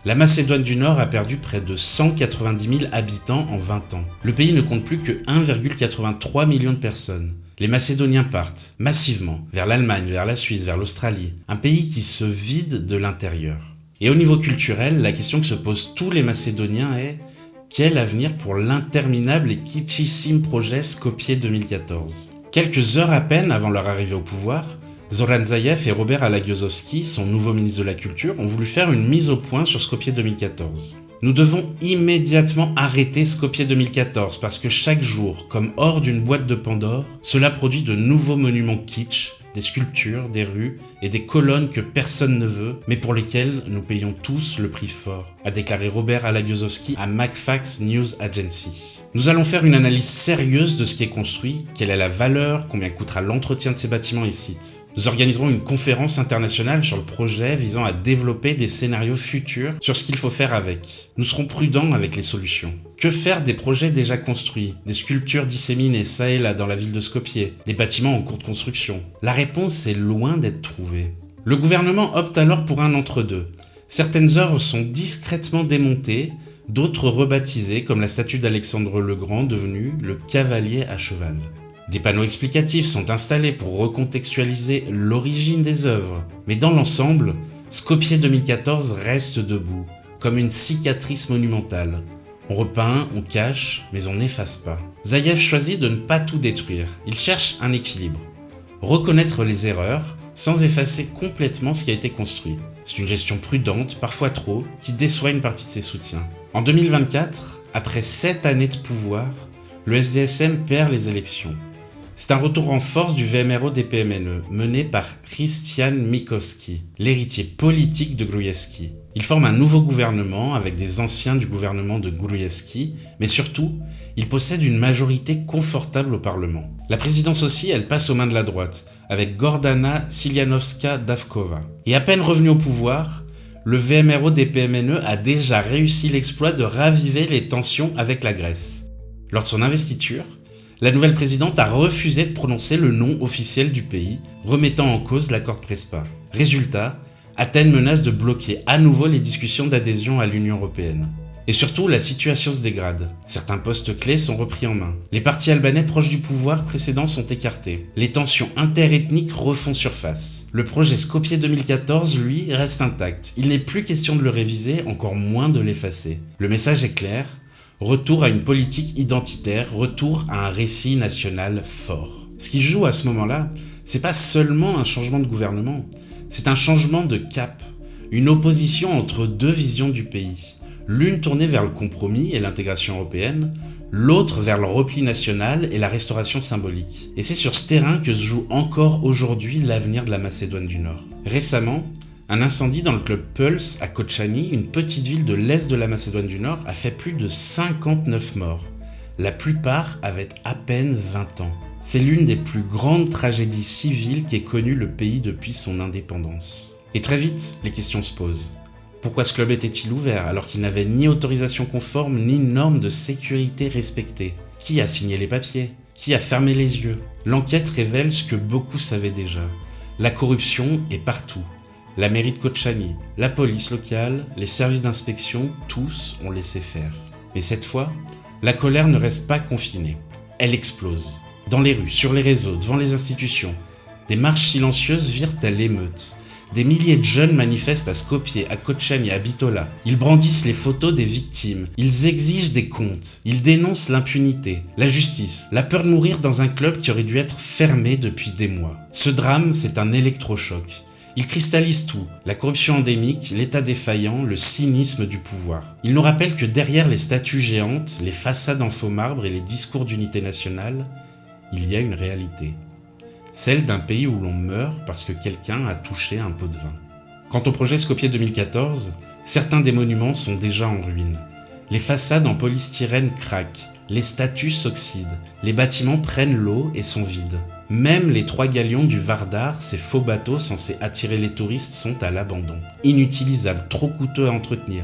La Macédoine du Nord a perdu près de 190 000 habitants en 20 ans. Le pays ne compte plus que 1,83 million de personnes. Les Macédoniens partent massivement vers l'Allemagne, vers la Suisse, vers l'Australie, un pays qui se vide de l'intérieur. Et au niveau culturel, la question que se posent tous les Macédoniens est « Quel avenir pour l'interminable et kitschissime projet Skopje 2014 ?» Quelques heures à peine avant leur arrivée au pouvoir, Zoran Zaev et Robert Alagiosowski, son nouveau ministre de la Culture, ont voulu faire une mise au point sur Skopje 2014. Nous devons immédiatement arrêter Skopje 2014 parce que chaque jour, comme hors d'une boîte de Pandore, cela produit de nouveaux monuments kitsch, des sculptures, des rues et des colonnes que personne ne veut, mais pour lesquelles nous payons tous le prix fort, a déclaré Robert Alagiosowski à Macfax News Agency. Nous allons faire une analyse sérieuse de ce qui est construit, quelle est la valeur, combien coûtera l'entretien de ces bâtiments et sites. Nous organiserons une conférence internationale sur le projet visant à développer des scénarios futurs sur ce qu'il faut faire avec. Nous serons prudents avec les solutions. Que faire des projets déjà construits, des sculptures disséminées ça et là dans la ville de Skopje, des bâtiments en cours de construction? La réponse est loin d'être trouvée. Le gouvernement opte alors pour un entre-deux. Certaines œuvres sont discrètement démontées, d'autres rebaptisées comme la statue d'Alexandre le Grand devenue le cavalier à cheval. Des panneaux explicatifs sont installés pour recontextualiser l'origine des œuvres, mais dans l'ensemble, Skopje 2014 reste debout, comme une cicatrice monumentale. On repeint, on cache, mais on n'efface pas. Zaev choisit de ne pas tout détruire, il cherche un équilibre. Reconnaître les erreurs, sans effacer complètement ce qui a été construit. C'est une gestion prudente, parfois trop, qui déçoit une partie de ses soutiens. En 2024, après 7 années de pouvoir, le SDSM perd les élections. C'est un retour en force du VMRO-DPMNE, mené par Christian Mickoski, l'héritier politique de Gruevski. Il forme un nouveau gouvernement avec des anciens du gouvernement de Gruevski, mais surtout, il possède une majorité confortable au Parlement. La présidence aussi, elle passe aux mains de la droite, avec Gordana Silianowska-Davkova. Et à peine revenu au pouvoir, le VMRO-DPMNE a déjà réussi l'exploit de raviver les tensions avec la Grèce. Lors de son investiture, la nouvelle présidente a refusé de prononcer le nom officiel du pays, remettant en cause l'accord de Prespa. Résultat, Athènes menace de bloquer à nouveau les discussions d'adhésion à l'Union européenne. Et surtout, la situation se dégrade. Certains postes clés sont repris en main. Les partis albanais proches du pouvoir précédent sont écartés. Les tensions interethniques refont surface. Le projet Skopje 2014, lui, reste intact. Il n'est plus question de le réviser, encore moins de l'effacer. Le message est clair. Retour à une politique identitaire, retour à un récit national fort. Ce qui joue à ce moment-là, c'est pas seulement un changement de gouvernement, c'est un changement de cap, une opposition entre deux visions du pays. L'une tournée vers le compromis et l'intégration européenne, l'autre vers le repli national et la restauration symbolique. Et c'est sur ce terrain que se joue encore aujourd'hui l'avenir de la Macédoine du Nord. Récemment, un incendie dans le club Pulse à Kočani, une petite ville de l'est de la Macédoine du Nord, a fait plus de 59 morts. La plupart avaient à peine 20 ans. C'est l'une des plus grandes tragédies civiles qu'ait connue le pays depuis son indépendance. Et très vite, les questions se posent. Pourquoi ce club était-il ouvert alors qu'il n'avait ni autorisation conforme ni normes de sécurité respectées? Qui a signé les papiers? Qui a fermé les yeux? L'enquête révèle ce que beaucoup savaient déjà. La corruption est partout. La mairie de Kočani, la police locale, les services d'inspection, tous ont laissé faire. Mais cette fois, la colère ne reste pas confinée. Elle explose. Dans les rues, sur les réseaux, devant les institutions, des marches silencieuses virent à l'émeute. Des milliers de jeunes manifestent à Skopje, à Kočani, à Bitola. Ils brandissent les photos des victimes. Ils exigent des comptes. Ils dénoncent l'impunité, la justice, la peur de mourir dans un club qui aurait dû être fermé depuis des mois. Ce drame, c'est un électrochoc. Il cristallise tout, la corruption endémique, l'état défaillant, le cynisme du pouvoir. Il nous rappelle que derrière les statues géantes, les façades en faux marbre et les discours d'unité nationale, il y a une réalité. Celle d'un pays où l'on meurt parce que quelqu'un a touché un pot de vin. Quant au projet Skopje 2014, certains des monuments sont déjà en ruine. Les façades en polystyrène craquent, les statues s'oxydent, les bâtiments prennent l'eau et sont vides. Même les 3 galions du Vardar, ces faux bateaux censés attirer les touristes, sont à l'abandon. Inutilisables, trop coûteux à entretenir.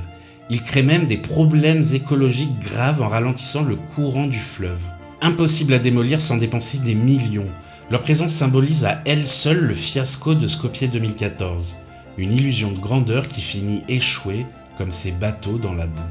Ils créent même des problèmes écologiques graves en ralentissant le courant du fleuve. Impossible à démolir sans dépenser des millions. Leur présence symbolise à elle seule le fiasco de Skopje 2014. Une illusion de grandeur qui finit échouée comme ces bateaux dans la boue.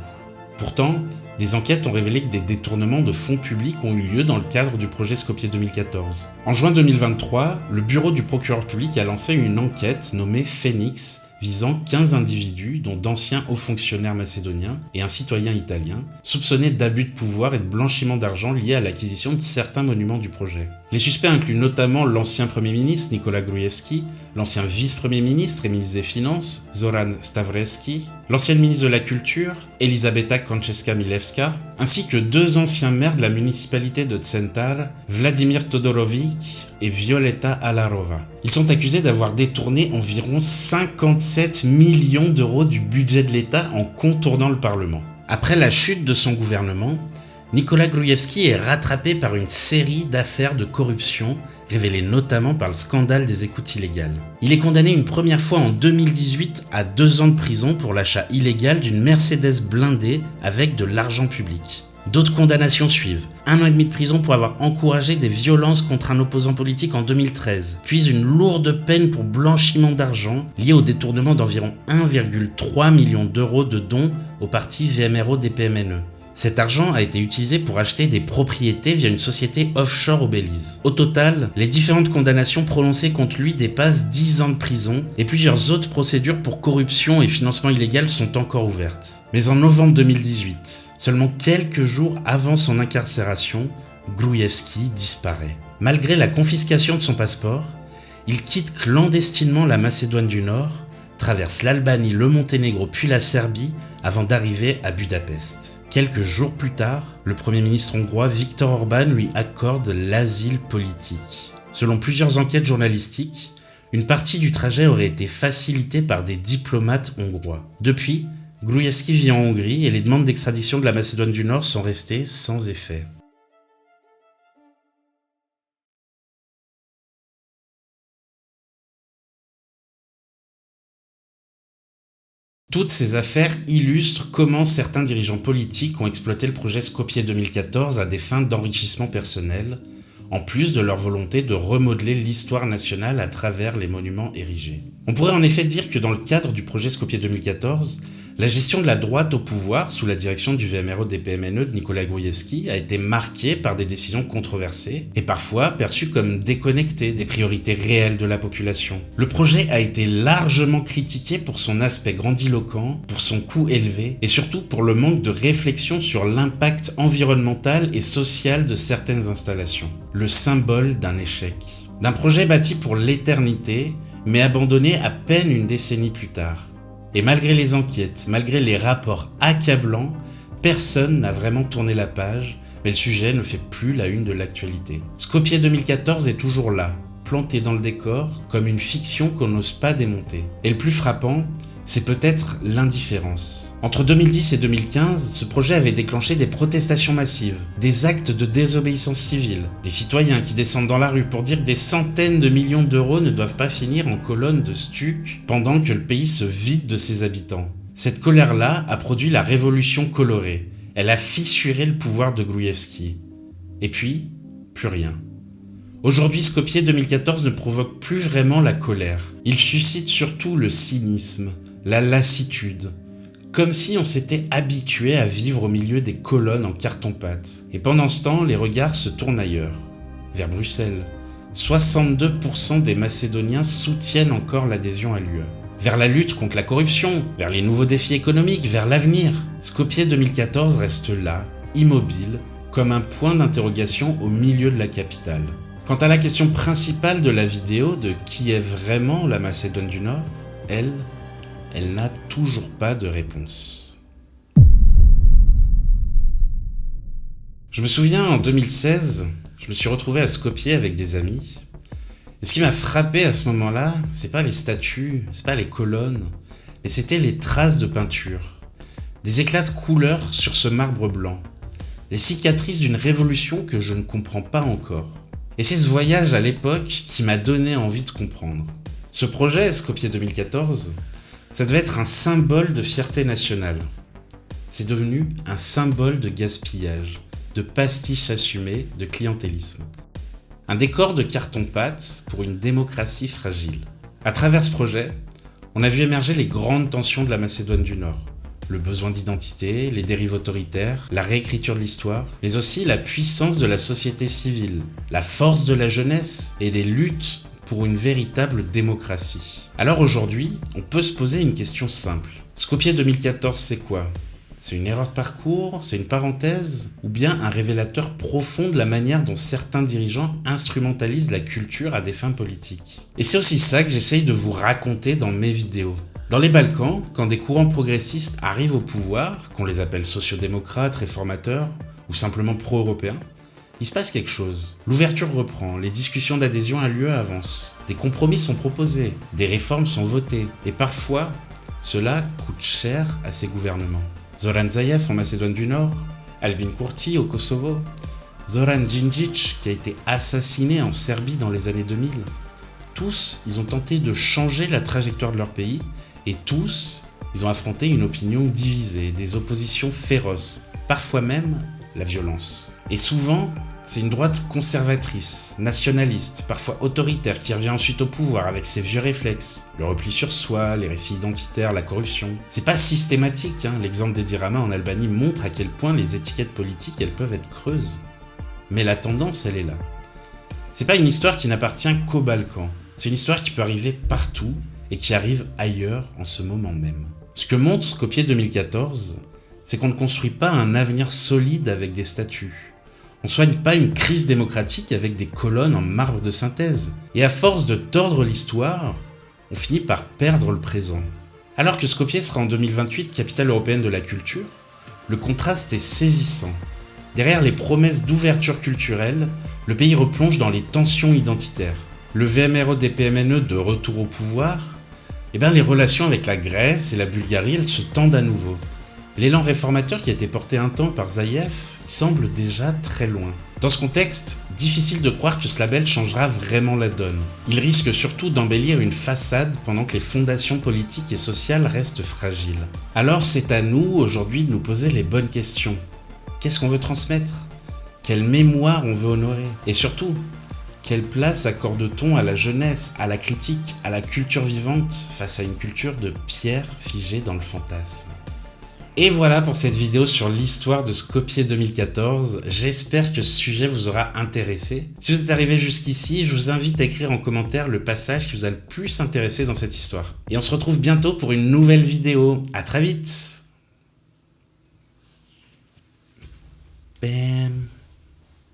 Pourtant, des enquêtes ont révélé que des détournements de fonds publics ont eu lieu dans le cadre du projet Skopje 2014. En juin 2023, le bureau du procureur public a lancé une enquête nommée Phoenix visant 15 individus, dont d'anciens hauts fonctionnaires macédoniens et un citoyen italien, soupçonnés d'abus de pouvoir et de blanchiment d'argent liés à l'acquisition de certains monuments du projet. Les suspects incluent notamment l'ancien Premier ministre Nikola Gruevski, l'ancien vice-premier ministre et ministre des Finances Zoran Stavreski, l'ancienne ministre de la Culture Elisabeta Konchesca Milevska, ainsi que 2 anciens maires de la municipalité de Centar, Vladimir Todorovic et Violeta Alarova. Ils sont accusés d'avoir détourné environ 57 millions d'euros du budget de l'État en contournant le Parlement. Après la chute de son gouvernement, Nikola Gruevski est rattrapé par une série d'affaires de corruption révélées notamment par le scandale des écoutes illégales. Il est condamné une première fois en 2018 à 2 ans de prison pour l'achat illégal d'une Mercedes blindée avec de l'argent public. D'autres condamnations suivent. 1 an et demi de prison pour avoir encouragé des violences contre un opposant politique en 2013, puis une lourde peine pour blanchiment d'argent lié au détournement d'environ 1,3 million d'euros de dons au parti VMRO-DPMNE. Cet argent a été utilisé pour acheter des propriétés via une société offshore au Belize. Au total, les différentes condamnations prononcées contre lui dépassent 10 ans de prison et plusieurs autres procédures pour corruption et financement illégal sont encore ouvertes. Mais en novembre 2018, seulement quelques jours avant son incarcération, Gruevski disparaît. Malgré la confiscation de son passeport, il quitte clandestinement la Macédoine du Nord, traverse l'Albanie, le Monténégro puis la Serbie avant d'arriver à Budapest. Quelques jours plus tard, le Premier ministre hongrois Viktor Orban lui accorde l'asile politique. Selon plusieurs enquêtes journalistiques, une partie du trajet aurait été facilitée par des diplomates hongrois. Depuis, Gruevski vit en Hongrie et les demandes d'extradition de la Macédoine du Nord sont restées sans effet. Toutes ces affaires illustrent comment certains dirigeants politiques ont exploité le projet Skopje 2014 à des fins d'enrichissement personnel, en plus de leur volonté de remodeler l'histoire nationale à travers les monuments érigés. On pourrait en effet dire que dans le cadre du projet Skopje 2014, la gestion de la droite au pouvoir, sous la direction du VMRO-DPMNE de Nicolas Gruevski, a été marquée par des décisions controversées et parfois perçues comme déconnectées des priorités réelles de la population. Le projet a été largement critiqué pour son aspect grandiloquent, pour son coût élevé et surtout pour le manque de réflexion sur l'impact environnemental et social de certaines installations. Le symbole d'un échec. D'un projet bâti pour l'éternité, mais abandonné à peine une décennie plus tard. Et malgré les enquêtes, malgré les rapports accablants, personne n'a vraiment tourné la page, mais le sujet ne fait plus la une de l'actualité. Skopje 2014 est toujours là, planté dans le décor, comme une fiction qu'on n'ose pas démonter. Et le plus frappant, c'est peut-être l'indifférence. Entre 2010 et 2015, ce projet avait déclenché des protestations massives, des actes de désobéissance civile, des citoyens qui descendent dans la rue pour dire que des centaines de millions d'euros ne doivent pas finir en colonnes de stuc pendant que le pays se vide de ses habitants. Cette colère-là a produit la révolution colorée. Elle a fissuré le pouvoir de Gruevski. Et puis, plus rien. Aujourd'hui, Skopje 2014 ne provoque plus vraiment la colère. Il suscite surtout le cynisme, la lassitude, comme si on s'était habitué à vivre au milieu des colonnes en carton-pâte. Et pendant ce temps, les regards se tournent ailleurs, vers Bruxelles. 62% des Macédoniens soutiennent encore l'adhésion à l'UE. Vers la lutte contre la corruption, vers les nouveaux défis économiques, vers l'avenir. Skopje 2014 reste là, immobile, comme un point d'interrogation au milieu de la capitale. Quant à la question principale de la vidéo de qui est vraiment la Macédoine du Nord, elle n'a toujours pas de réponse. Je me souviens, en 2016, je me suis retrouvé à Skopje avec des amis. Et ce qui m'a frappé à ce moment-là, c'est pas les statues, c'est pas les colonnes, mais c'était les traces de peinture. Des éclats de couleurs sur ce marbre blanc. Les cicatrices d'une révolution que je ne comprends pas encore. Et c'est ce voyage à l'époque qui m'a donné envie de comprendre. Ce projet, Skopje 2014, ça devait être un symbole de fierté nationale. C'est devenu un symbole de gaspillage, de pastiche assumée, de clientélisme. Un décor de carton-pâte pour une démocratie fragile. À travers ce projet, on a vu émerger les grandes tensions de la Macédoine du Nord. Le besoin d'identité, les dérives autoritaires, la réécriture de l'histoire, mais aussi la puissance de la société civile, la force de la jeunesse et les luttes pour une véritable démocratie. Alors aujourd'hui, on peut se poser une question simple. Skopje 2014, c'est quoi ? C'est une erreur de parcours, c'est une parenthèse, ou bien un révélateur profond de la manière dont certains dirigeants instrumentalisent la culture à des fins politiques. Et c'est aussi ça que j'essaye de vous raconter dans mes vidéos. Dans les Balkans, quand des courants progressistes arrivent au pouvoir, qu'on les appelle sociodémocrates, réformateurs, ou simplement pro-européens, il se passe quelque chose. L'ouverture reprend, les discussions d'adhésion à l'UE avancent, des compromis sont proposés, des réformes sont votées, et parfois, cela coûte cher à ces gouvernements. Zoran Zaev en Macédoine du Nord, Albin Kurti au Kosovo, Zoran Djindjic qui a été assassiné en Serbie dans les années 2000. Tous, ils ont tenté de changer la trajectoire de leur pays et tous, ils ont affronté une opinion divisée, des oppositions féroces, parfois même la violence. Et souvent, c'est une droite conservatrice, nationaliste, parfois autoritaire qui revient ensuite au pouvoir avec ses vieux réflexes. Le repli sur soi, les récits identitaires, la corruption. C'est pas systématique, l'exemple d'Edi Rama en Albanie montre à quel point les étiquettes politiques, elles peuvent être creuses. Mais la tendance, elle est là. C'est pas une histoire qui n'appartient qu'aux Balkans. C'est une histoire qui peut arriver partout et qui arrive ailleurs en ce moment même. Ce que montre Skopje 2014, c'est qu'on ne construit pas un avenir solide avec des statues. On ne soigne pas une crise démocratique avec des colonnes en marbre de synthèse. Et à force de tordre l'histoire, on finit par perdre le présent. Alors que Skopje sera en 2028 capitale européenne de la culture, le contraste est saisissant. Derrière les promesses d'ouverture culturelle, le pays replonge dans les tensions identitaires. Le VMRO-DPMNE de retour au pouvoir, les relations avec la Grèce et la Bulgarie, elles se tendent à nouveau. L'élan réformateur qui a été porté un temps par Zaïev semble déjà très loin. Dans ce contexte, difficile de croire que ce label changera vraiment la donne. Il risque surtout d'embellir une façade pendant que les fondations politiques et sociales restent fragiles. Alors c'est à nous aujourd'hui de nous poser les bonnes questions. Qu'est-ce qu'on veut transmettre ? Quelle mémoire on veut honorer ? Et surtout, quelle place accorde-t-on à la jeunesse, à la critique, à la culture vivante face à une culture de pierre figée dans le fantasme ? Et voilà pour cette vidéo sur l'histoire de Skopje 2014. J'espère que ce sujet vous aura intéressé. Si vous êtes arrivé jusqu'ici, je vous invite à écrire en commentaire le passage qui vous a le plus intéressé dans cette histoire. Et on se retrouve bientôt pour une nouvelle vidéo. À très vite. Bam.